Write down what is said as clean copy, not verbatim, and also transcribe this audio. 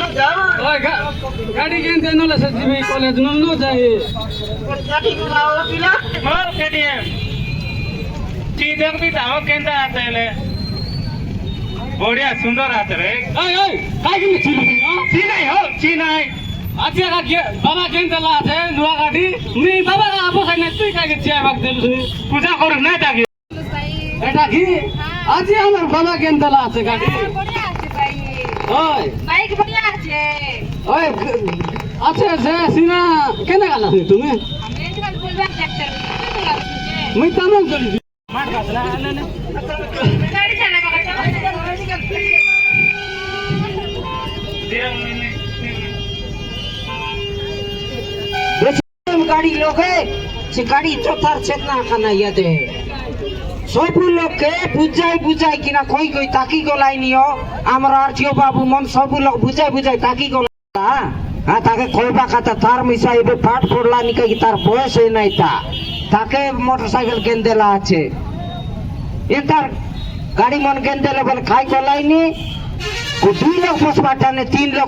ओए गाड़ी केन ते नले से जीवी कॉलेज न जाए गाड़ी को लाओ पिला मोर केडीएम चीजक भी दाव केंदा आतेले बढ़िया सुंदर आते रे ओए ओए काय के छी ची नाही आज्या का बाबा केन ते लाथे नुवा गाड़ी मी बाबा का आपो खाने तू काय के चिया भाग देलु पूजा करू नाही ताकी এটা কি আজি আমার বাবা কেন ते लाथे गाड़ी बढ़िया আছে ভাই ओए বাইক बढ़िया আছে ओए अच्छा से सीना केना गाला তুমি আমি কাল বলবা ডাক্তার তো লাগছে মই তামন চলি मार घातला गाड़ी चालाबा का गाड़ी लोग है से गाड़ी चौथार चेतना खाना याद है सब लोग के बुझाई कि ना कोई कोई ताकी गोलाई नहीं हो हमरा आरटीओ बाबू मन सब लोग बुझाई ताकी गोला हाँ ताके खोलबा खाता तार मिसा ये पाठ पड़ला निका की तार बयस है नहीं था ताके मोटरसाइकिल गेंदेला আছে ये तार गाड़ी मन गेंदेले बल खाई गोलाई नहीं को 2 लोग बस बाटा ने 3 लोग